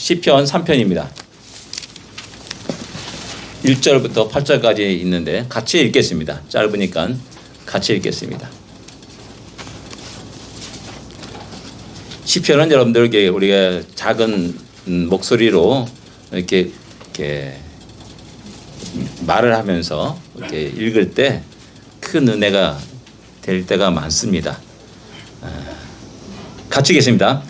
시편 3편입니다. 1절부터 8절까지 있는데 같이 읽겠습니다. 짧으니까 같이 읽겠습니다. 시편은 여러분들에게 우리가 작은 목소리로 이렇게 말을 하면서 이렇게 읽을 때 큰 은혜가 될 때가 많습니다. 같이 읽겠습니다.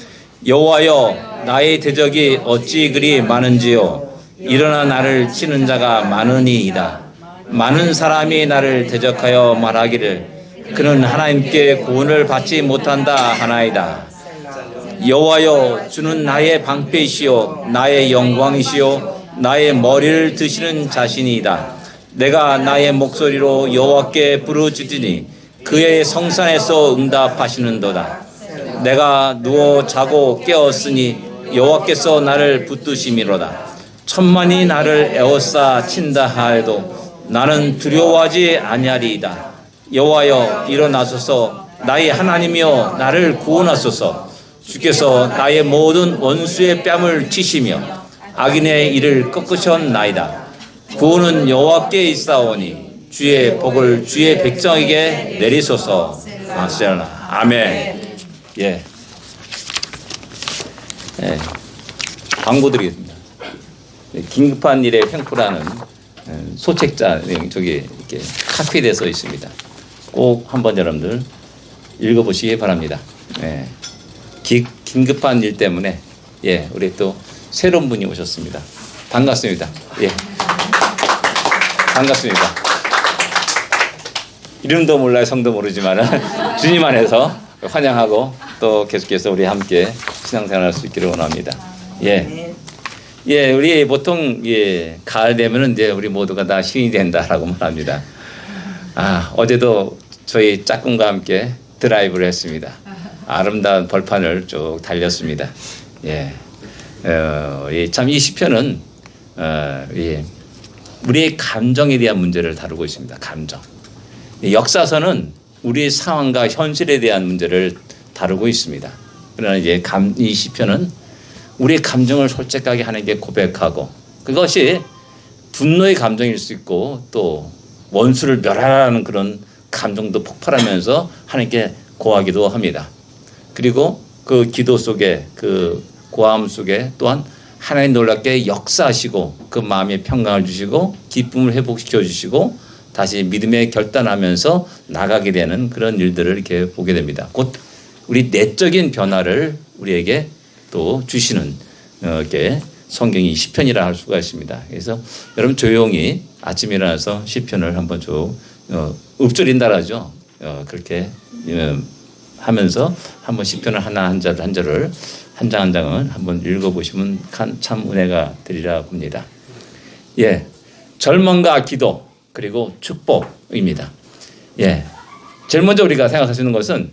여호와여, 나의 대적이 어찌 그리 많은지요. 일어나 나를 치는 자가 많으니이다. 많은 사람이 나를 대적하여 말하기를 그는 하나님께 구원을 받지 못한다 하나이다. 여호와여, 주는 나의 방패이시요 나의 영광이시요 나의 머리를 드시는 자신이다. 내가 나의 목소리로 여호와께 부르짖으니 그의 성산에서 응답하시는도다. 내가 누워 자고 깨었으니 여호와께서 나를 붙드심이로다. 천만이 나를 에워싸 친다 하여도 나는 두려워하지 아니하리이다. 여호와여, 일어나소서. 나의 하나님이여, 나를 구원하소서. 주께서 나의 모든 원수의 뺨을 치시며 악인의 일을 꺾으셨나이다. 구원은 여호와께 있사오니 주의 복을 주의 백성에게 내리소서. 아멘. 예. 광고 드리겠습니다. 긴급한 일에 횡포라는 소책자 저기 이렇게 카피돼 써 있습니다. 꼭 한번 여러분들 읽어보시기 바랍니다. 긴급한 일 때문에 우리 또 새로운 분이 오셨습니다. 반갑습니다. 반갑습니다. 이름도 몰라요, 성도 모르지만 주님 안에서 환영하고 또 계속해서 우리 함께 신앙생활할 수 있기를 원합니다. 우리 보통 가을 되면은 이제 우리 모두가 다 신이 된다라고 말합니다. 어제도 저희 짝꿍과 함께 드라이브를 했습니다. 아름다운 벌판을 쭉 달렸습니다. 참 이 시편은 우리의 감정에 대한 문제를 다루고 있습니다. 감정. 역사서는 우리의 상황과 현실에 대한 문제를 다루고 있습니다. 그러나 이 시편은 우리의 감정을 솔직하게 하나님께 고백하고 그것이 분노의 감정일 수 있고 또 원수를 멸하라는 그런 감정도 폭발하면서 하나님께 고하기도 합니다. 그리고 그 기도 속에 그 고함 속에 또한 하나님 놀랍게 역사하시고 그 마음에 평강을 주시고 기쁨을 회복시켜 주시고 다시 믿음에 결단하면서 나가게 되는 그런 일들을 이렇게 보게 됩니다. 곧 우리 내적인 변화를 우리에게 또 주시는 이렇게 성경이 시편이라 할 수가 있습니다. 그래서 여러분 조용히 아침에 일어나서 시편을 한번 쭉 읊조린다라죠. 그렇게 하면서 한번 시편을 하나 한 절을 한 장 한 장을 한번 읽어보시면 참 은혜가 되리라 봅니다. 절망과 기도 그리고 축복입니다. 제일 먼저 우리가 생각할 수 있는 것은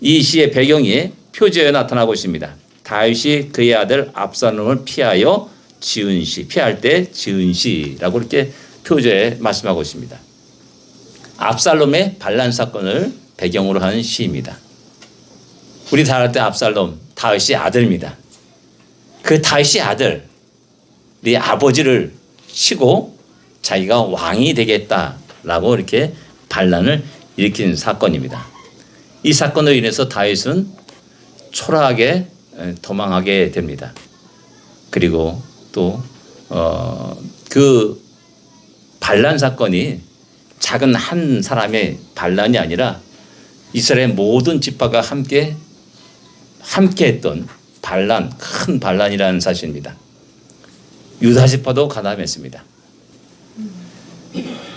이 시의 배경이 표제에 나타나고 있습니다. 다윗이 그의 아들 압살롬을 피하여 지은 시, 피할 때 지은 시라고 이렇게 표제에 말씀하고 있습니다. 압살롬의 반란 사건을 배경으로 하는 시입니다. 우리 다 알 때 압살롬, 다윗의 아들입니다. 그 다윗의 아들이 아버지를 치고 자기가 왕이 되겠다라고 이렇게 반란을 일으킨 사건입니다. 이 사건으로 인해서 다윗은 초라하게 도망하게 됩니다. 그리고 또 그 반란 사건이 작은 한 사람의 반란이 아니라 이스라엘 모든 지파가 함께 했던 반란, 큰 반란이라는 사실입니다. 유다 지파도 가담했습니다.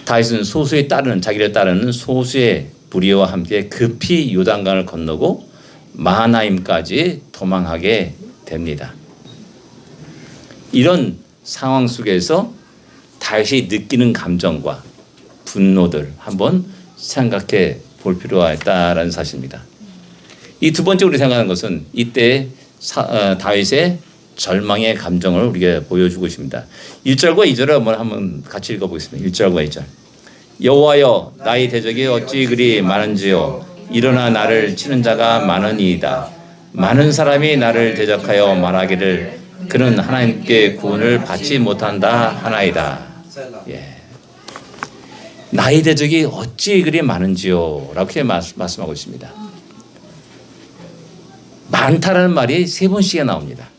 다윗은 소수에 따르는 자기를 따르는 소수의 무리와 함께 급히 요단강을 건너고 마하나임까지 도망하게 됩니다. 이런 상황 속에서 다윗이 느끼는 감정과 분노들 한번 생각해 볼 필요가 있다라는 사실입니다. 이 두 번째 우리 생각하는 것은 이때 다윗의 절망의 감정을 우리가 보여주고 있습니다. 1절과 2절을 한번 같이 읽어보겠습니다. 1절과 2절. 여호와여, 나의 대적이 어찌 그리 많은지요. 일어나 나를 치는 자가 많으니이다. 많은 사람이 나를 대적하여 말하기를 그는 하나님께 구원을 받지 못한다 하나이다. 예. 나의 대적이 어찌 그리 많은지요? 라고 말씀하고 있습니다. 많다라는 말이 3번씩이나 나옵니다.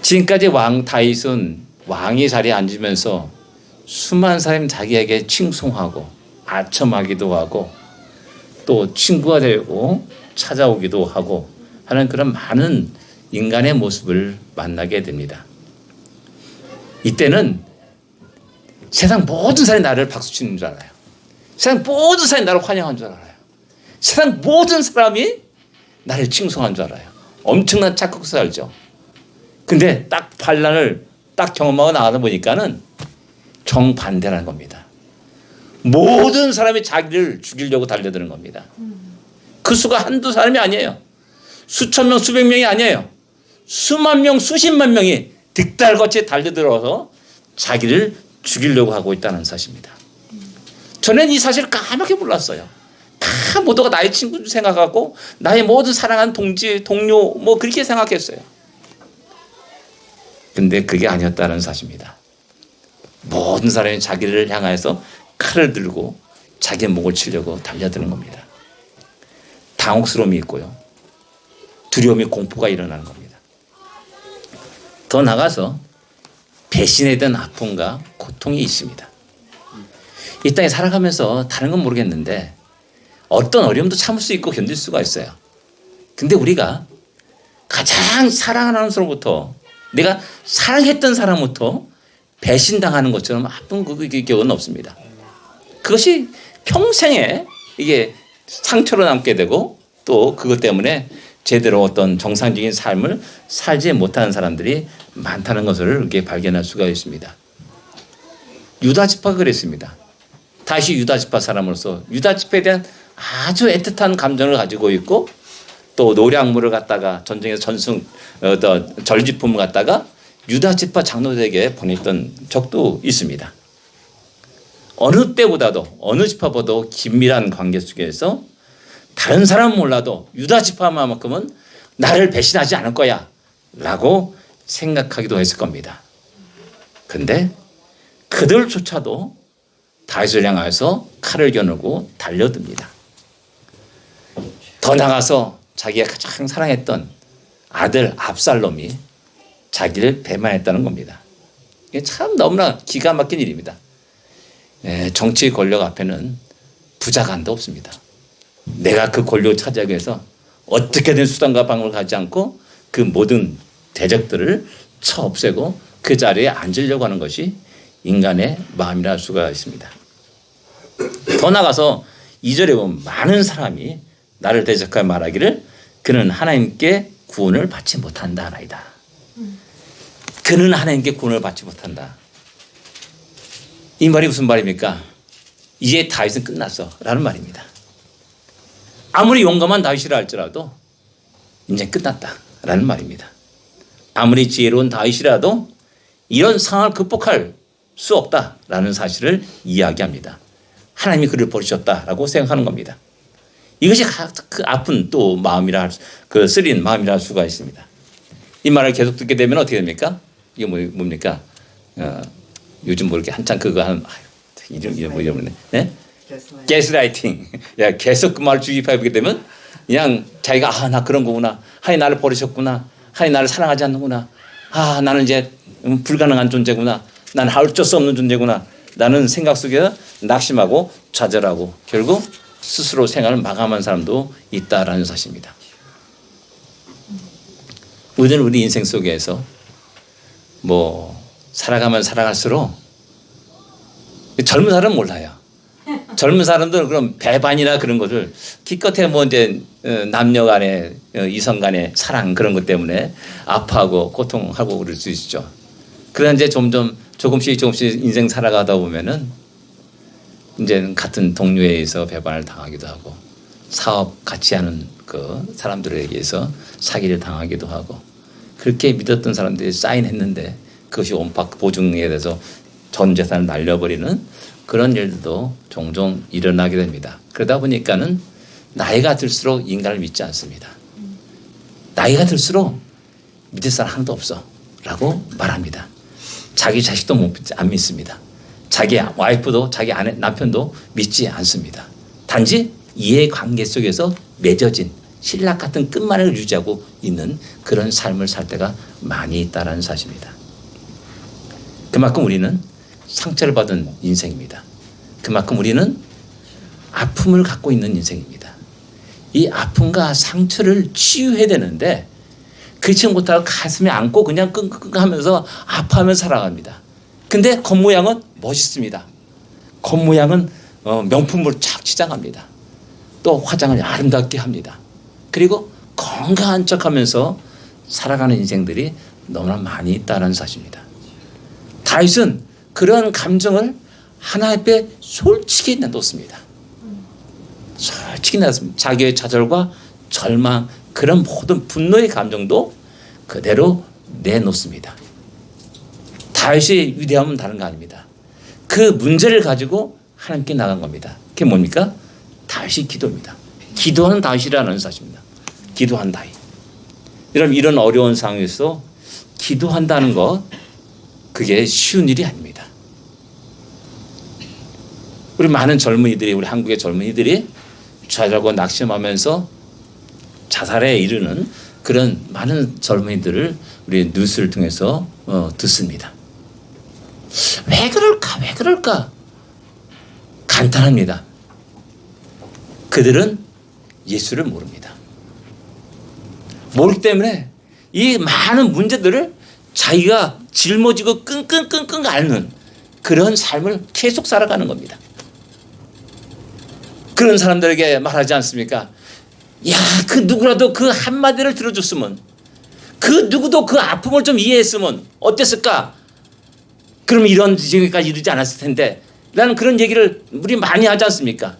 지금까지 왕 다윗은 왕의 자리에 앉으면서 수많은 사람이 자기에게 칭송하고 아첨하기도 하고 또 친구가 되고 찾아오기도 하고 하는 그런 많은 인간의 모습을 만나게 됩니다. 이때는 세상 모든 사람이 나를 박수치는 줄 알아요. 세상 모든 사람이 나를 환영한 줄 알아요. 세상 모든 사람이 나를 칭송한 줄 알아요. 엄청난 착각을 알죠. 근데 딱 반란을 딱 경험하고 나가다 보니까는 정반대라는 겁니다. 모든 사람이 자기를 죽이려고 달려드는 겁니다. 그 수가 한두 사람이 아니에요. 수천 명, 수백 명이 아니에요. 수만 명, 수십만 명이 득달같이 달려들어서 자기를 죽이려고 하고 있다는 사실입니다. 저는 이 사실을 까맣게 몰랐어요. 다 모두가 나의 친구인 줄 생각하고 나의 모든 사랑하는 동지, 동료 뭐 그렇게 생각했어요. 근데 그게 아니었다는 사실입니다. 모든 사람이 자기를 향해서 칼을 들고 자기의 목을 치려고 달려드는 겁니다. 당혹스러움이 있고요. 두려움이 공포가 일어나는 겁니다. 더 나가서 배신에 대한 아픔과 고통이 있습니다. 이 땅에 살아가면서 다른 건 모르겠는데 어떤 어려움도 참을 수 있고 견딜 수가 있어요. 근데 우리가 가장 사랑하는 사람부터 내가 사랑했던 사람부터 배신당하는 것처럼 아픈 그 기억은 없습니다. 그것이 평생에 이게 상처로 남게 되고 또 그것 때문에 제대로 어떤 정상적인 삶을 살지 못하는 사람들이 많다는 것을 이렇게 발견할 수가 있습니다. 유다 지파가 그랬습니다. 다시 유다 지파 사람으로서 유다 지파에 대한 아주 애틋한 감정을 가지고 있고 또 노량물을 갖다가 전쟁에서 절지품을 갖다가 유다 지파 장로들에게 보냈던 적도 있습니다. 어느 때보다도 어느 지파보다도 긴밀한 관계 속에서 다른 사람은 몰라도 유다 지파만큼은 나를 배신하지 않을 거야 라고 생각하기도 했을 겁니다. 근데 그들조차도 다윗을 향해서 칼을 겨누고 달려듭니다. 더 나가서 자기가 가장 사랑했던 아들 압살롬이 자기를 배반했다는 겁니다. 이게 참 너무나 기가 막힌 일입니다. 정치 권력 앞에는 부자간도 없습니다. 내가 그 권력을 차지하기 위해서 어떻게든 수단과 방법을 가지 않고 그 모든 대적들을 쳐 없애고 그 자리에 앉으려고 하는 것이 인간의 마음이라 할 수가 있습니다. 더 나가서 2절에 보면 많은 사람이 나를 대적하여 말하기를 그는 하나님께 구원을 받지 못한다 하나이다. 그는 하나님께 구원을 받지 못한다. 이 말이 무슨 말입니까? 이제 다윗은 끝났어 라는 말입니다. 아무리 용감한 다윗이라 할지라도 이제 끝났다 라는 말입니다. 아무리 지혜로운 다윗이라도 이런 상황을 극복할 수 없다 라는 사실을 이야기합니다. 하나님이 그를 버리셨다라고 생각하는 겁니다. 이것이 그 아픈 또 마음이라 그 쓰린 마음이라 할 수가 있습니다. 이 말을 계속 듣게 되면 어떻게 됩니까? 이게 뭡니까? 요즘 뭐 이렇게 한참 그거 하는 이름 뭐 이러네. 네? 게스라이팅. 야, 계속 그 말을 주입하게 되면 그냥 자기가 나 그런 거구나. 하나님 나를 버리셨구나. 하나님 나를 사랑하지 않는구나. 나는 이제 불가능한 존재구나. 나는 어쩔 수 없는 존재구나. 라는 생각 속에 낙심하고 좌절하고 결국 스스로 생활을 마감한 사람도 있다라는 사실입니다. 우리는 우리 인생 속에서 뭐 살아가면 살아갈수록 젊은 사람은 몰라요. 젊은 사람들은 그런 배반이나 그런 것을 기껏해 뭐 이제 남녀 간의 이성 간의 사랑 그런 것 때문에 아파하고 고통하고 그럴 수 있죠. 그러나 이제 점점 조금씩 인생 살아가다 보면은 이제 같은 동료에 의해서 배반을 당하기도 하고 사업 같이 하는 그 사람들에 의해서 사기를 당하기도 하고 그렇게 믿었던 사람들이 사인했는데 그것이 온팍 보증에 대해서 전 재산을 날려버리는 그런 일도 종종 일어나게 됩니다. 그러다 보니까는 나이가 들수록 인간을 믿지 않습니다. 나이가 들수록 믿을 사람 하나도 없어 라고 말합니다. 자기 자식도 안 믿습니다. 자기 와이프도 자기 아내 남편도 믿지 않습니다. 단지 이해관계 속에서 맺어진 신락 같은 끝말을 유지하고 있는 그런 삶을 살 때가 많이 있다는 사실입니다. 그만큼 우리는 상처를 받은 인생입니다. 그만큼 우리는 아픔을 갖고 있는 인생입니다. 이 아픔과 상처를 치유해야 되는데 그렇지 못하고 가슴에 안고 그냥 끙끙 하면서 아파하며 살아갑니다. 근데 겉모양은 멋있습니다. 겉모양은 명품으로 착 치장합니다. 또 화장을 아름답게 합니다. 그리고 건강한 척하면서 살아가는 인생들이 너무나 많이 있다는 사실입니다. 다윗은 그런 감정을 하나님 앞에 솔직히 내놓습니다. 솔직히 내놓습니다. 자기의 좌절과 절망, 그런 모든 분노의 감정도 그대로 내놓습니다. 다윗의 위대함은 다른 거 아닙니다. 그 문제를 가지고 하나님께 나간 겁니다. 그게 뭡니까? 다윗이 기도입니다. 기도하는 다윗이라는 사실입니다. 기도한 다윗. 여러분, 이런 어려운 상황에서 기도한다는 것, 그게 쉬운 일이 아닙니다. 우리 많은 젊은이들이, 우리 한국의 젊은이들이 좌절하고 낙심하면서 자살에 이르는 그런 많은 젊은이들을 우리 뉴스를 통해서 듣습니다. 왜 그럴까? 왜 그럴까? 간단합니다. 그들은 예수를 모릅니다. 모르기 때문에 이 많은 문제들을 자기가 짊어지고 끙끙끙끙 앓는 그런 삶을 계속 살아가는 겁니다. 그런 사람들에게 말하지 않습니까? 야, 그 누구라도 그 한마디를 들어줬으면, 그 누구도 그 아픔을 좀 이해했으면 어땠을까? 그럼 이런 지경까지 이르지 않았을 텐데 라는 그런 얘기를 우리 많이 하지 않습니까?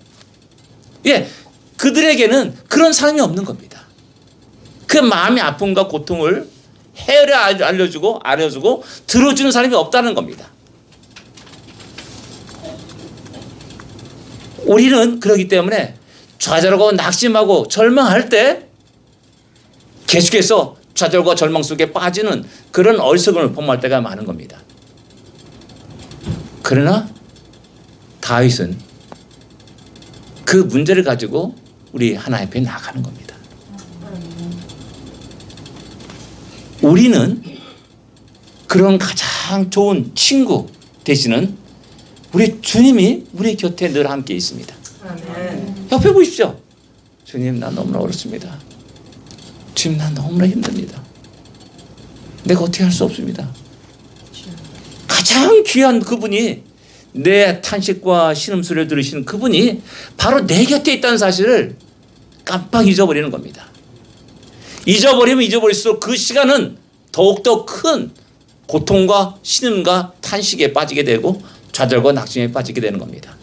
예, 그들에게는 그런 사람이 없는 겁니다. 그 마음의 아픔과 고통을 헤아려 알려주고 들어주는 사람이 없다는 겁니다. 우리는 그렇기 때문에 좌절하고 낙심하고 절망할 때 계속해서 좌절과 절망 속에 빠지는 그런 어리석음을 범할 때가 많은 겁니다. 그러나 다윗은 그 문제를 가지고 우리 하나님 앞에 나가는 겁니다. 우리는 그런 가장 좋은 친구 되시는 우리 주님이 우리 곁에 늘 함께 있습니다. 옆에 보십시오. 주님, 나 너무나 어렵습니다. 주님, 나 너무나 힘듭니다. 내가 어떻게 할 수 없습니다. 가장 귀한 그분이, 내 탄식과 신음소리를 들으시는 그분이 바로 내 곁에 있다는 사실을 깜빡 잊어버리는 겁니다. 잊어버리면 잊어버릴수록 그 시간은 더욱더 큰 고통과 신음과 탄식에 빠지게 되고 좌절과 낙심에 빠지게 되는 겁니다.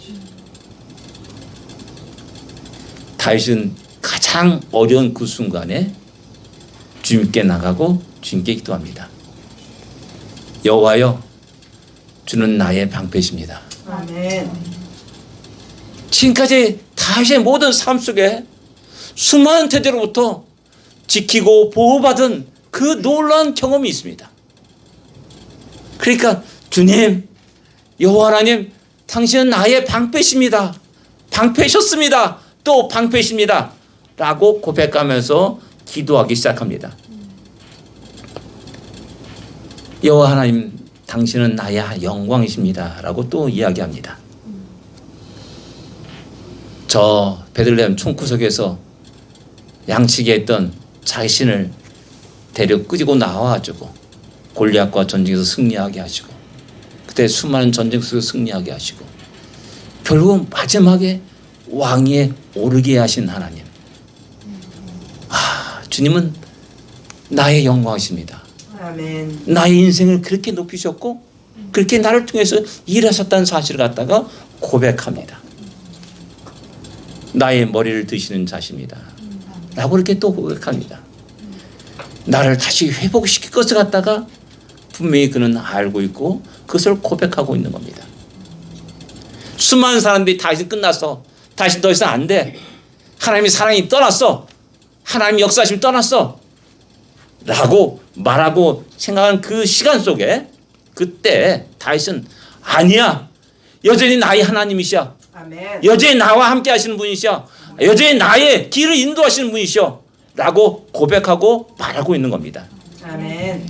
다윗은 가장 어려운 그 순간에 주님께 나가고 주님께 기도합니다. 여호와여, 주는 나의 방패십니다. 아멘. 지금까지 다윗의 모든 삶 속에 수많은 태제로부터 지키고 보호받은 그 놀라운 경험이 있습니다. 그러니까 주님, 여호와 하나님, 당신은 나의 방패십니다. 방패셨습니다. 또 방패십니다. 라고 고백하면서 기도하기 시작합니다. 여호와 하나님, 당신은 나의 영광이십니다. 라고 또 이야기합니다. 저 베들레헴 총구석에서 양치게 했던 자신을 데려 끄지고 나와가지고 골리앗과 전쟁에서 승리하게 하시고, 그때 수많은 전쟁 속에서 승리하게 하시고, 결국 마지막에 왕위에 오르게 하신 하나님. 주님은 나의 영광이십니다. 아멘. 나의 인생을 그렇게 높이셨고 그렇게 나를 통해서 일하셨다는 사실을 갖다가 고백합니다. 나의 머리를 드시는 자십니다. 라고 이렇게 또 고백합니다. 나를 다시 회복시킬 것을 갖다가 분명히 그는 알고 있고 그것을 고백하고 있는 겁니다. 수많은 사람들이 다시 끝났어. 다시 더 이상 안 돼. 하나님의 사랑이 떠났어. 하나님의 역사심이 떠났어. 라고 말하고 생각한 그 시간 속에 그때 다윗은 아니야. 여전히 나의 하나님이시여. 아멘. 여전히 나와 함께 하시는 분이시여. 여전히 나의 길을 인도하시는 분이시여. 라고 고백하고 말하고 있는 겁니다. 아멘.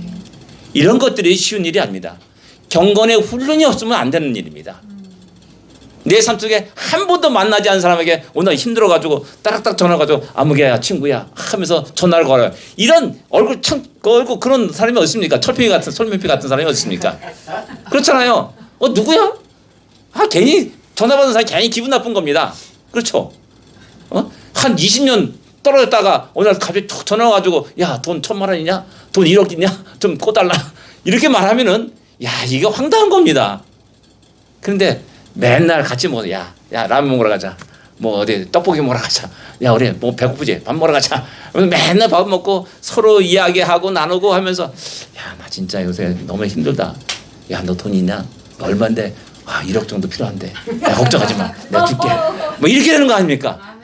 이런 것들이 쉬운 일이 아닙니다. 경건의 훈련이 없으면 안 되는 일입니다. 내 삶 속에 한 번도 만나지 않은 사람에게 오늘 힘들어가지고 따락딱 전화가지고 아무개야 친구야 하면서 전화를 걸어요. 이런 얼굴 그런 사람이 어딨습니까? 철평이 같은 솔면피 같은 사람이 어딨습니까? 그렇잖아요. 누구야? 괜히 전화 받는 사람이 괜히 기분 나쁜 겁니다. 그렇죠? 한 20년 떨어졌다가 오늘 갑자기 툭 전화 와가지고 야, 돈 1,000만 원이냐? 돈 1억 있냐? 좀 꿔달라. 이렇게 말하면은 야, 이거 황당한 겁니다. 그런데 맨날 같이 먹어. 야, 라면 먹으러 가자. 뭐 어디 떡볶이 먹으러 가자. 야, 우리 뭐 배고프지? 밥 먹으러 가자. 맨날 밥 먹고 서로 이야기하고 나누고 하면서 야, 나 진짜 요새 너무 힘들다. 야, 너 돈 있냐? 얼마인데? 1억 정도 필요한데. 야, 걱정하지 마. 내가 줄게. 뭐 이렇게 되는 거 아닙니까?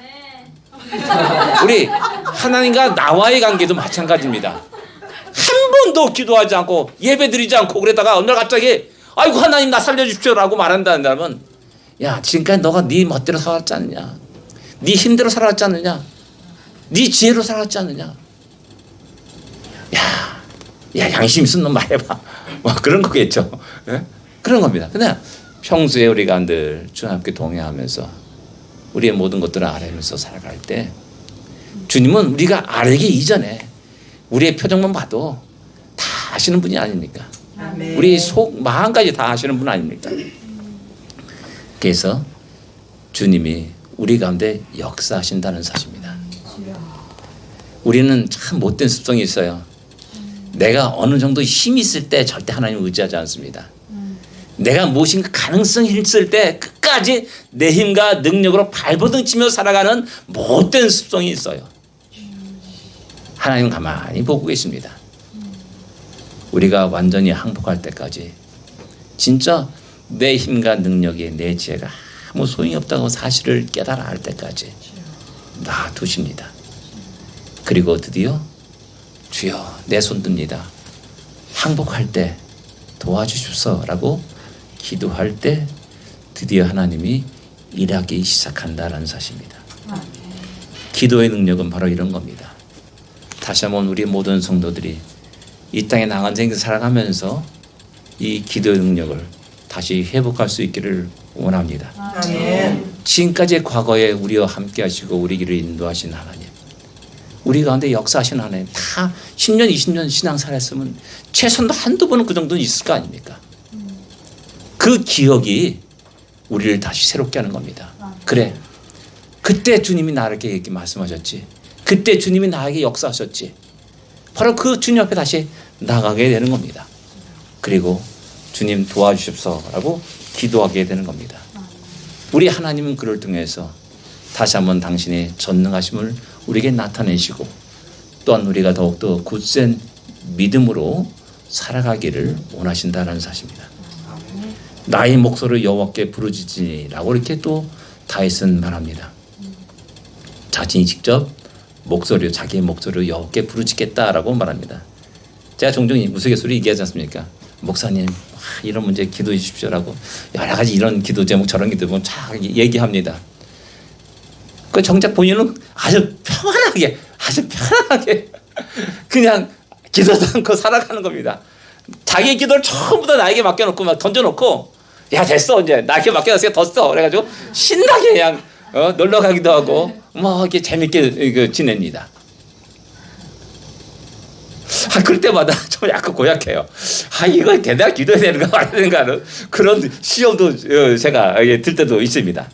우리 하나님과 나와의 관계도 마찬가지입니다. 한 번도 기도하지 않고 예배 드리지 않고 그러다가 어느 날 갑자기 아이고 하나님 나 살려주십시오라고 말한다면 야, 지금까지 너가 네 멋대로 살았지 않느냐? 네 힘대로 살았지 않느냐? 네 지혜로 살았지 않느냐? 야, 양심 있는 놈 말해봐. 뭐 그런 거겠죠. 네? 그런 겁니다. 근데 평소에 우리가 늘 주님 함께 동행하면서 우리의 모든 것들을 알아면서 살아갈 때 주님은 우리가 알기 이전에 우리의 표정만 봐도 다 아시는 분이 아닙니까? 아멘. 우리 속 마음까지 다 아시는 분 아닙니까? 그래서 주님이 우리 가운데 역사하신다는 사실입니다. 우리는 참 못된 습성이 있어요. 내가 어느 정도 힘이 있을 때 절대 하나님을 의지하지 않습니다. 내가 무엇인가 가능성이 있을 때 끝까지 내 힘과 능력으로 발버둥치며 살아가는 못된 습성이 있어요. 하나님 가만히 보고 계십니다. 우리가 완전히 항복할 때까지 진짜 내 힘과 능력이 내 지혜가 아무 소용이 없다고 사실을 깨달아 할 때까지 놔두십니다. 그리고 드디어 주여 내 손 듭니다. 항복할 때 도와주십소라고 기도할 때 드디어 하나님이 일하기 시작한다라는 사실입니다. 기도의 능력은 바로 이런 겁니다. 다시 한번 우리 모든 성도들이 이 땅에 나간 생에서 살아가면서 이 기도의 능력을 다시 회복할 수 있기를 원합니다. 아멘. 지금까지 과거에 우리와 함께 하시고 우리 길을 인도하신 하나님, 우리 가운데 역사하신 하나님, 다 10년 20년 신앙생활 했으면 최소한도 한두 번은 그 정도는 있을 거 아닙니까? 그 기억이 우리를 다시 새롭게 하는 겁니다. 그래, 그때 주님이 나에게 이렇게 말씀하셨지. 그때 주님이 나에게 역사하셨지. 바로 그 주님 앞에 다시 나가게 되는 겁니다. 그리고 주님 도와주십소라고 기도하게 되는 겁니다. 우리 하나님은 그를 통해서 다시 한번 당신의 전능하심을 우리에게 나타내시고 또한 우리가 더욱더 굳센 믿음으로 살아가기를 원하신다는 사실입니다. 나의 목소리를 여호와께 부르짖으니라고 이렇게 또 다윗은 말합니다. 자신이 직접 자기의 목소리로 여호와께 부르짖겠다라고 말합니다. 제가 종종 우스갯소리 얘기하지 않습니까? 목사님 이런 문제 기도해 주십시오라고 여러 가지 이런 기도 제목 저런 기도 제목 쫙 얘기합니다. 그 정작 본인은 아주 편하게 그냥 기도도 않고 살아가는 겁니다. 자기 기도를 전부 다 나에게 맡겨놓고 막 던져놓고 야 됐어 이제 나에게 맡겨놨으니까 더 써. 그래가지고 신나게 그냥 놀러 가기도 하고 뭐 이렇게 재밌게 지냅니다. 그럴 때마다 좀 약간 고약해요. 이거 대단히 기도해야 되는가 말아야 되는가 하는 그런 시험도 제가 들 때도 있습니다.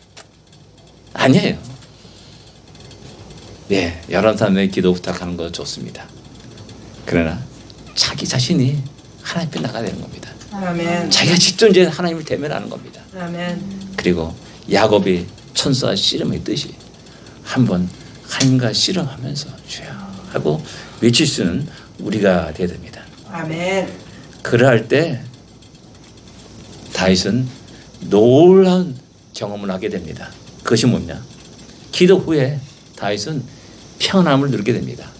아니에요. 예, 여러 사람의 기도 부탁하는 거 좋습니다. 그러나 자기 자신이 하나님 앞에 나가야 되는 겁니다. 아멘. 자기가 직접 이제 하나님을 대면하는 겁니다. 아멘. 그리고 야곱이 천사와 씨름의 뜻이 한번 하나님과 씨름하면서 주여 하고 외칠 수는 우리가 되어야 됩니다. 아멘. 그럴 때 다윗은 놀라운 경험을 하게 됩니다. 그것이 뭐냐? 기도 후에 다윗은 평안함을 누리게 됩니다.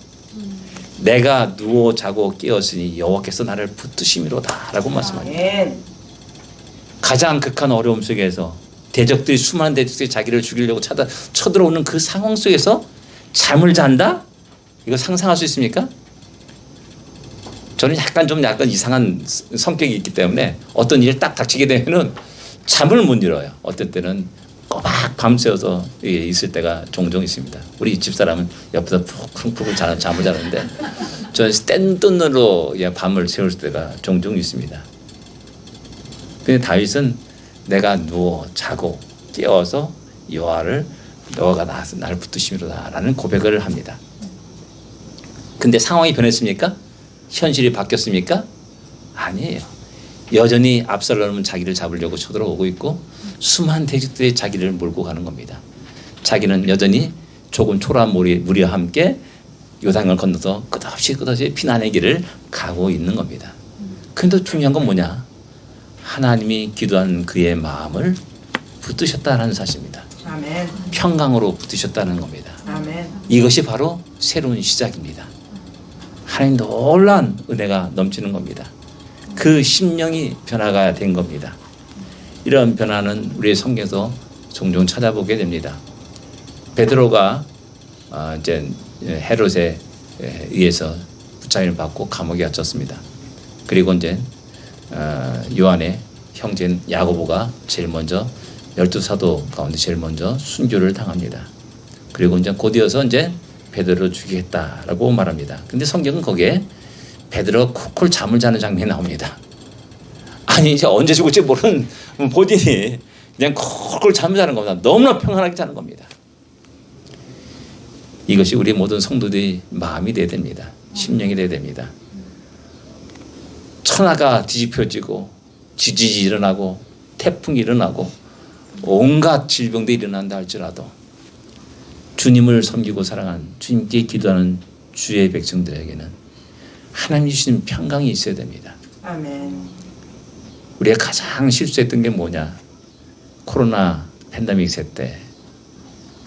내가 누워 자고 깨었으니 여호와께서 나를 붙드심이로다라고 말씀합니다. 아멘. 가장 극한 어려움 속에서 대적들이 수많은 대적들이 자기를 죽이려고 쳐들어오는 그 상황 속에서 잠을 잔다? 이거 상상할 수 있습니까? 저는 약간 이상한 성격이 있기 때문에 어떤 일이 딱 닥치게 되면은 잠을 못 이뤄요. 어떤 때는 꼬박 밤새워서 있을 때가 종종 있습니다. 우리 집사람은 옆에서 푹푹 잠을 자는데 저는 뗀돈으로 밤을 새울 때가 종종 있습니다. 근데 다윗은 내가 누워 자고 깨어서 여호와가 나를 붙드심이로다라는 고백을 합니다. 근데 상황이 변했습니까? 현실이 바뀌었습니까? 아니에요. 여전히 압살롬은 자기를 잡으려고 쳐들어오고 있고 수많은 대적들이 자기를 몰고 가는 겁니다. 자기는 여전히 조금 초라한 무리와 함께 요단강을 건너서 끝없이 피난의 길을 가고 있는 겁니다. 그런데 중요한 건 뭐냐? 하나님이 기도한 그의 마음을 붙드셨다는 사실입니다. 아멘. 평강으로 붙드셨다는 겁니다. 아멘. 이것이 바로 새로운 시작입니다. 하나님 놀라운 은혜가 넘치는 겁니다. 그 심령이 변화가 된 겁니다. 이런 변화는 우리의 성경에서 종종 찾아보게 됩니다. 베드로가 이제 헤롯에 의해서 붙잡힘을 받고 감옥에 갇혔습니다. 그리고 이제 요한의 형제인 야고보가 제일 먼저 12사도 가운데 제일 먼저 순교를 당합니다. 그리고 이제 곧이어서 이제 베드로를 죽이겠다라고 말합니다. 근데 성경은 거기에 베드로가 콜콜 잠을 자는 장면이 나옵니다. 아니 이제 언제 죽을지 모르는 본인이 그냥 콜콜 잠을 자는 겁니다. 너무나 평안하게 자는 겁니다. 이것이 우리 모든 성도들의 마음이 돼야 됩니다. 심령이 돼야 됩니다. 천하가 뒤집혀지고 지진이 일어나고 태풍이 일어나고 온갖 질병도 일어난다 할지라도 주님을 섬기고 사랑한 주님께 기도하는 주의 백성들에게는 하나님 주시는 평강이 있어야 됩니다. 아멘. 우리가 가장 실수했던 게 뭐냐? 코로나 팬데믹 때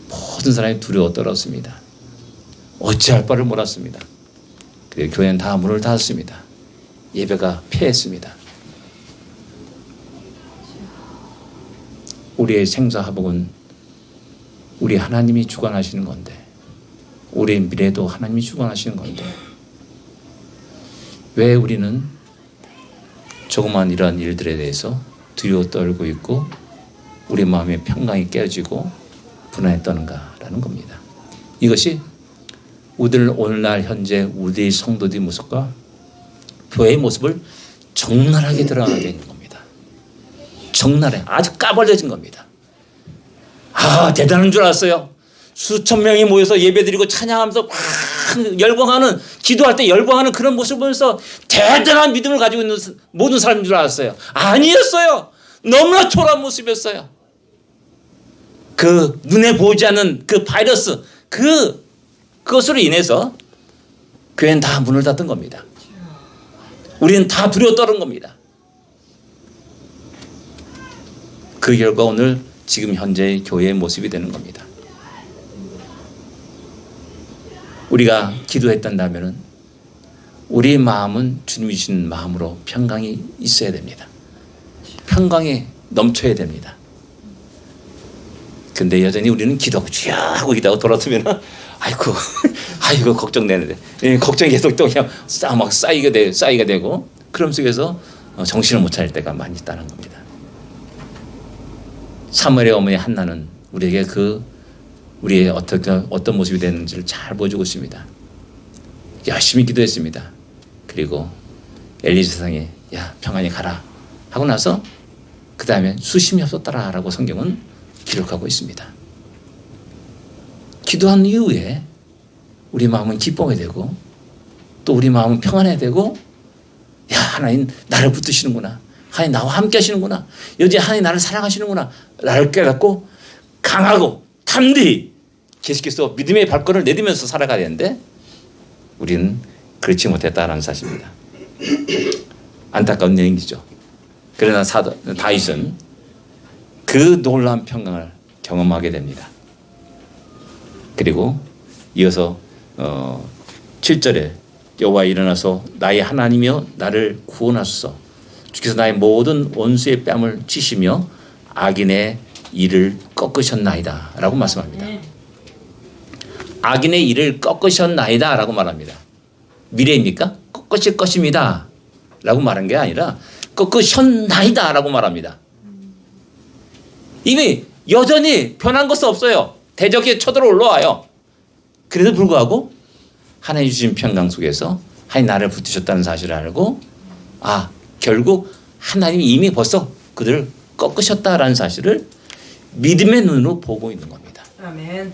모든 사람이 두려워 떨었습니다. 어찌할 바를 몰랐습니다. 그리고 교회는 다 문을 닫았습니다. 예배가 폐했습니다. 우리의 생사화복은 우리 하나님이 주관하시는 건데 우리의 미래도 하나님이 주관하시는 건데 왜 우리는 조그만 이러한 일들에 대해서 두려워 떨고 있고 우리 마음의 평강이 깨어지고 불안에 떠는가라는 겁니다. 이것이 오늘날 현재 우리의 성도들의 모습과 교회의 모습을 적나라하게 드러나게 있는 겁니다. 적나라해 아주 까발려진 겁니다. 대단한 줄 알았어요. 수천 명이 모여서 예배드리고 찬양하면서 막 열광하는 기도할 때 열광하는 그런 모습을 보면서 대단한 믿음을 가지고 있는 모든 사람인 줄 알았어요. 아니었어요. 너무나 초라한 모습이었어요. 그 눈에 보이지 않는 그 바이러스 그것으로 인해서 교회는 다 문을 닫은 겁니다. 우리는 다 두려워 떨은 겁니다. 그 결과 오늘 지금 현재의 교회의 모습이 되는 겁니다. 우리가 기도했단다면은 우리의 마음은 주님이 주신 마음으로 평강이 있어야 됩니다. 평강이 넘쳐야 됩니다. 근데 여전히 우리는 기도하고 주여 하고 기도하고 돌아서면 아이고 걱정되는데 걱정이 계속 또 그냥 막 쌓이게 되고 그런 속에서 정신을 못 차릴 때가 많이 있다는 겁니다. 사무엘의 어머니 한나는 우리에게 우리의 어떤 모습이 되는지를 잘 보여주고 있습니다. 열심히 기도했습니다. 그리고 엘리 세상에 야 평안히 가라 하고 나서 그 다음에 수심이 없었더라라고 성경은 기록하고 있습니다. 기도한 이후에 우리 마음은 기뻐야 되고 또 우리 마음은 평안해야 되고 야 하나님 나를 붙드시는구나. 하나님 나와 함께 하시는구나. 여전히 하나님 나를 사랑하시는구나. 나를 깨닫고 강하고 담대히 계속해서 믿음의 발걸음을 내디면서 살아가야 되는데 우리는 그렇지 못했다는 사실입니다. 안타까운 얘기죠. 그러나 다윗은 그 놀라운 평강을 경험하게 됩니다. 그리고 이어서 7절에 여호와 일어나서 나의 하나님이여 나를 구원하소서. 주께서 나의 모든 원수의 뺨을 치시며 악인의 일을 꺾으셨나이다 라고 말씀합니다. 악인의 일을 꺾으셨나이다 라고 말합니다. 미래입니까? 꺾으실 것입니다 라고 말한 게 아니라 꺾으셨나이다 라고 말합니다. 이미 여전히 변한 것은 없어요. 대적이 쳐들어 올라와요. 그래도 불구하고 하나님 주신 평강 속에서 하나님 나를 붙드셨다는 사실을 알고 결국 하나님이 이미 벌써 그들을 꺾으셨다라는 사실을 믿음의 눈으로 보고 있는 겁니다. 아멘.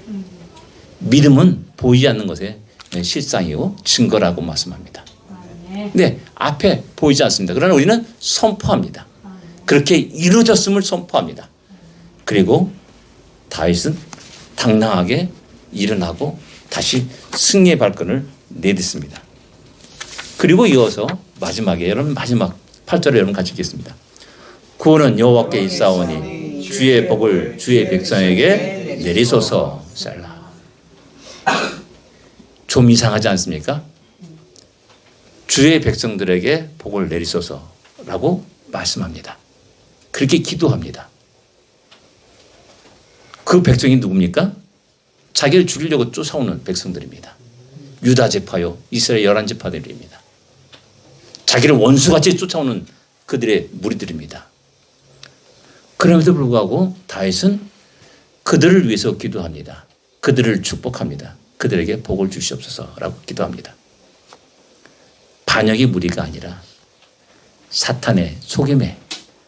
믿음은 보이지 않는 것의 실상이요 증거라고 말씀합니다. 네, 앞에 보이지 않습니다. 그러나 우리는 선포합니다. 그렇게 이루어졌음을 선포합니다. 그리고 다윗은 당당하게 일어나고 다시 승리의 발걸음을 내딛습니다. 그리고 이어서 마지막에 여러분 마지막 8절에 여러분 같이 읽겠습니다. 구원은 여호와께 있사오니 주의 복을 주의 백성에게 내리소서. 셀라. 좀 이상하지 않습니까? 주의 백성들에게 복을 내리소서라고 말씀합니다. 그렇게 기도합니다. 그 백성이 누굽니까? 자기를 죽이려고 쫓아오는 백성들입니다. 유다 지파요, 이스라엘 11지파들입니다. 자기를 원수같이 쫓아오는 그들의 무리들입니다. 그럼에도 불구하고 다윗은 그들을 위해서 기도합니다. 그들을 축복합니다. 그들에게 복을 주시옵소서라고 기도합니다. 반역의 무리가 아니라 사탄의 속임에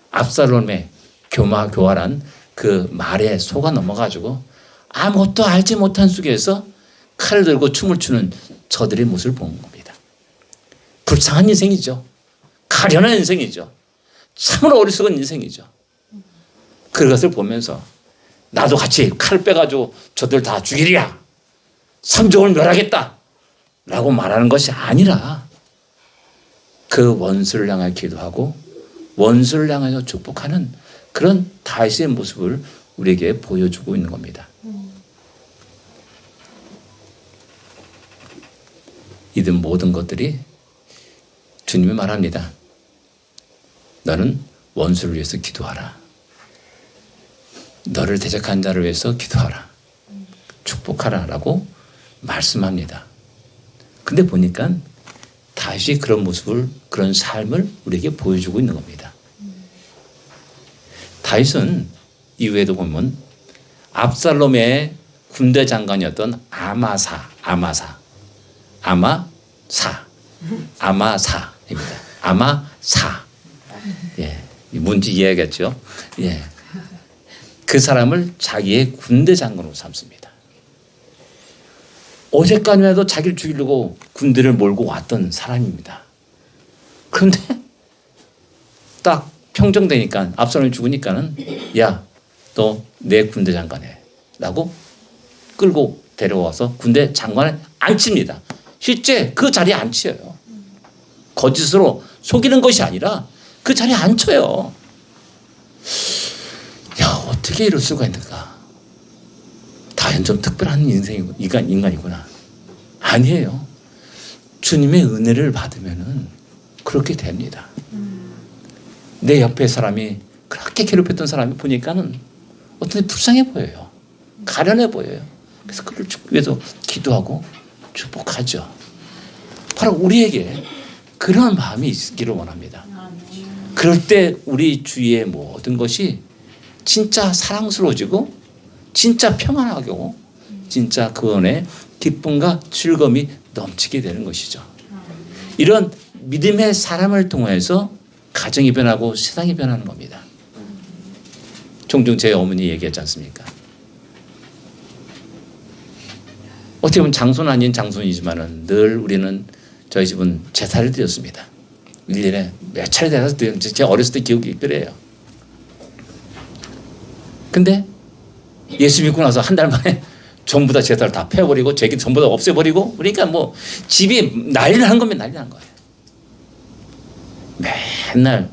압살롬의 교활한 그 말에 속아 넘어가지고 아무것도 알지 못한 속에서 칼을 들고 춤을 추는 저들의 모습을 본 겁니다. 불쌍한 인생이죠. 가련한 인생이죠. 참으로 어리석은 인생이죠. 그것을 보면서 나도 같이 칼을 빼가지고 저들 다 죽이리라. 삼족을 멸하겠다. 라고 말하는 것이 아니라 그 원수를 향하여 기도하고 원수를 향하여 축복하는 그런 다윗의 모습을 우리에게 보여주고 있는 겁니다. 이들 모든 것들이 주님이 말합니다. 너는 원수를 위해서 기도하라. 너를 대적한 자를 위해서 기도하라. 축복하라 라고 말씀합니다. 근데 보니까 다시 그런 모습을, 그런 삶을 우리에게 보여주고 있는 겁니다. 다윗은 이후에도 보면 압살롬의 군대 장관이었던 아마사입니다. 아마사. 예, 뭔지 이해하겠죠? 예. 그 사람을 자기의 군대 장관으로 삼습니다. 어제까지만 해도 자기를 죽이려고 군대를 몰고 왔던 사람입니다. 그런데 딱 평정되니까 압살롬이 죽으니까는 야, 너 내 군대 장관해 라고 끌고 데려와서 군대 장관을 앉힙니다. 실제 그 자리에 앉혀요. 거짓으로 속이는 것이 아니라 그 자리에 앉혀요. 야, 어떻게 이럴 수가 있는가. 다윗은 좀 특별한 인간이구나. 아니에요. 주님의 은혜를 받으면은 그렇게 됩니다. 내 옆에 사람이 그렇게 괴롭혔던 사람이 보니까는 어떤 불쌍해 보여요. 가련해 보여요. 그래서 그를 위해서 기도하고 축복하죠. 바로 우리에게 그런 마음이 있기를 원합니다. 그럴 때 우리 주위의 모든 것이 진짜 사랑스러워지고 진짜 평안하고 진짜 그 안에 기쁨과 즐거움이 넘치게 되는 것이죠. 이런 믿음의 사람을 통해서 가정이 변하고 세상이 변하는 겁니다. 종종 제 어머니 얘기하지 않습니까? 어떻게 보면 장손 아닌 장손이지만은 늘 우리는 저희 집은 제사를 드렸습니다. 1년에 몇 차례 돼서 드렸는데 제가 어렸을 때 기억이 그래요. 근데 예수 믿고 나서 한 달 만에 전부 다 제사를 다 패버리고 제기 전부 다 없애버리고 그러니까 뭐 집이 난리를 한 겁니다. 난리 난 거예요. 맨날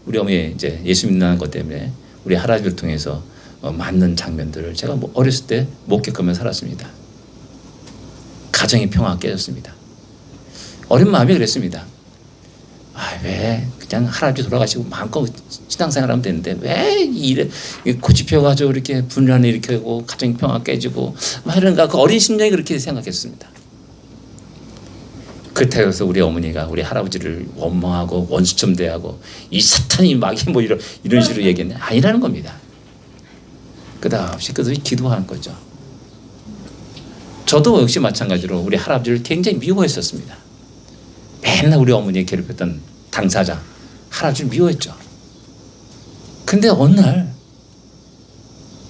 우리 어머니 이제 예수 믿는 것 때문에 우리 할아버지를 통해서 맞는 장면들을 제가 뭐 어렸을 때 목격하며 살았습니다. 가정이 평화가 깨졌습니다. 어린 마음이 그랬습니다. 왜 그냥 할아버지 돌아가시고 마음껏 신앙생활하면 되는데 왜 이래 고집해가지고 이렇게 분란을 일으키고 가정 평화 깨지고 막 이런가. 그 어린 심정이 그렇게 생각했습니다. 그때여서 우리 어머니가 우리 할아버지를 원망하고 원수처럼 대하고 이 사탄이 막이 뭐 이런 식으로 얘기했는데 아니라는 겁니다. 끝없이 기도하는 거죠. 저도 역시 마찬가지로 우리 할아버지를 굉장히 미워했었습니다. 맨날 우리 어머니를 괴롭혔던 당사자 할아버지를 미워했죠. 근데 어느 날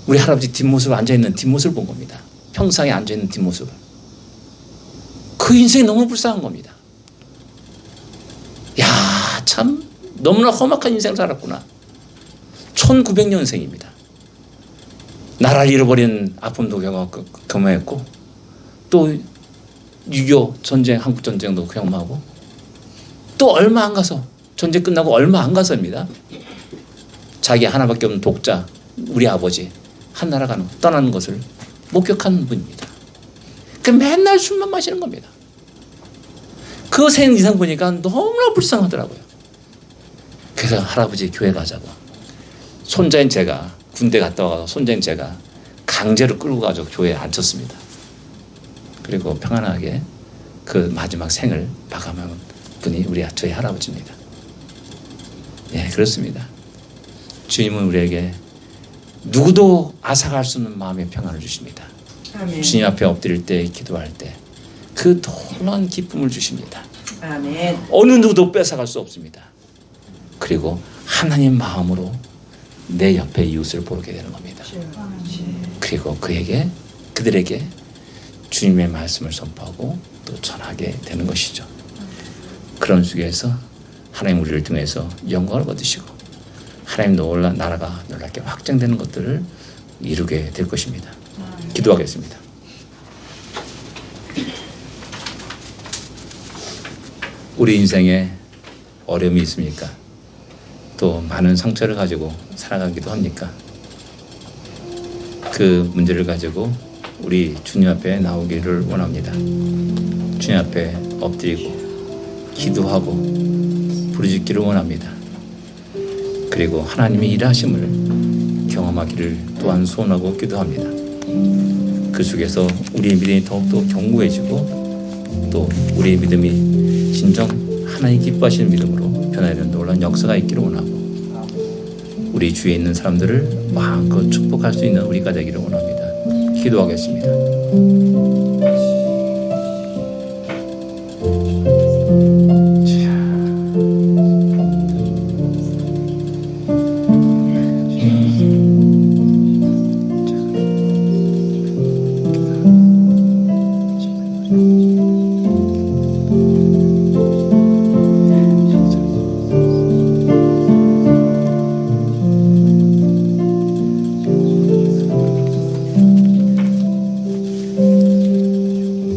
우리 할아버지 뒷모습을 앉아있는 뒷모습을 본 겁니다. 평상에 앉아있는 뒷모습을. 그 인생이 너무 불쌍한 겁니다. 야, 참 너무나 험악한 인생을 살았구나. 1900년생입니다. 나라를 잃어버린 아픔도 경험했고 또 6.25 전쟁, 한국전쟁도 경험하고 또 얼마 안 가서 전쟁 끝나고 얼마 안 가서입니다. 자기 하나밖에 없는 독자 우리 아버지 한나라 떠나는 것을 목격한 분입니다. 그 맨날 술만 마시는 겁니다. 그 생 이상 보니까 너무나 불쌍하더라고요. 그래서 할아버지 교회 가자고 손자인 제가 군대 갔다 와서 손자인 제가 강제로 끌고 가서 교회에 앉혔습니다. 그리고 평안하게 그 마지막 생을 마감한 분이 저희 할아버지입니다. 예, 그렇습니다. 주님은 우리에게 누구도 앗아갈 수 없는 마음의 평안을 주십니다. 아멘. 주님 앞에 엎드릴 때 기도할 때 그 놀라운 기쁨을 주십니다. 아멘. 어느 누구도 뺏어갈 수 없습니다. 그리고 하나님 마음으로 내 옆에 이웃을 보게 되는 겁니다. 그리고 그들에게 주님의 말씀을 선포하고 또 전하게 되는 것이죠. 그런 속에서 하나님 우리를 통해서 영광을 받으시고 하나님 나라가 놀랍게 확장되는 것들을 이루게 될 것입니다. 기도하겠습니다. 우리 인생에 어려움이 있습니까? 또 많은 상처를 가지고 살아가기도 합니까? 그 문제를 가지고 우리 주님 앞에 나오기를 원합니다. 주님 앞에 엎드리고 기도하고 부르짖기를 원합니다. 그리고 하나님의 일하심을 경험하기를 또한 소원하고 기도합니다. 그 속에서 우리의 믿음이 더욱더 견고해지고 또 우리의 믿음이 진정 하나님 기뻐하시는 믿음으로 변화되는 놀라운 역사가 있기를 원하고 우리 주위에 있는 사람들을 마음껏 축복할 수 있는 우리가 되기를 원합니다. 기도하겠습니다.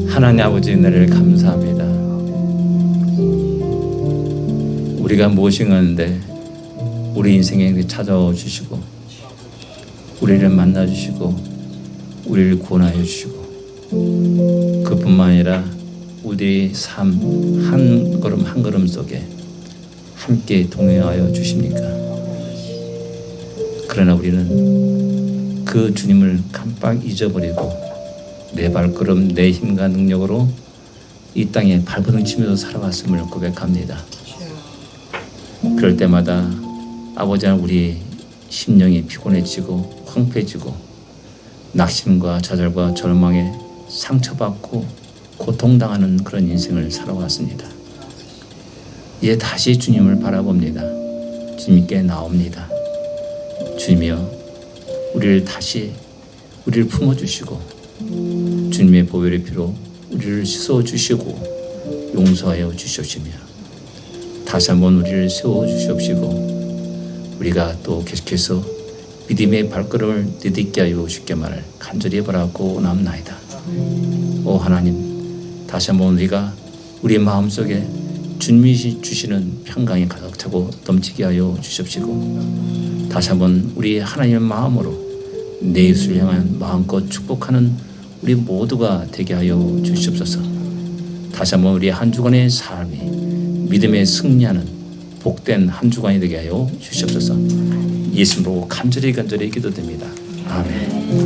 하나님 아버지 은혜를 감사합니다. 우리가 무엇인가는데 우리 인생에 찾아와 주시고 우리를 만나 주시고 우리를 구원하여 주시고 그뿐만 아니라 우리의 삶 한 걸음 한 걸음 속에 함께 동행하여 주십니까? 그러나 우리는 그 주님을 깜빡 잊어버리고 내 발걸음 내 힘과 능력으로 이 땅에 발버둥 치면서 살아왔음을 고백합니다. 그럴 때마다 아버지는 우리 심령이 피곤해지고 황폐해지고 낙심과 좌절과 절망에 상처받고 고통당하는 그런 인생을 살아왔습니다. 이제 다시 주님을 바라봅니다. 주님께 나옵니다. 주님이여 우리를 품어주시고 주님의 보혈의 피로 우리를 씻어주시고 용서하여 주시옵시며 다시 한번 우리를 세워주시옵시고 우리가 또 계속해서 믿음의 발걸음을 디딛게 하여 주시기만을 간절히 바라고 원합나이다. 오 하나님 다시 한번 우리가 우리 마음속에 주님이 주시는 평강이 가득 차고 넘치게 하여 주시옵시고 다시 한번 우리 하나님의 마음으로 내 이웃을 향한 마음껏 축복하는 우리 모두가 되게 하여 주시옵소서. 다시 한번 우리 한 주간의 삶이 믿음의 승리하는 복된 한 주간이 되게 하여 주시옵소서. 예수님으로 간절히 기도드립니다. 아멘.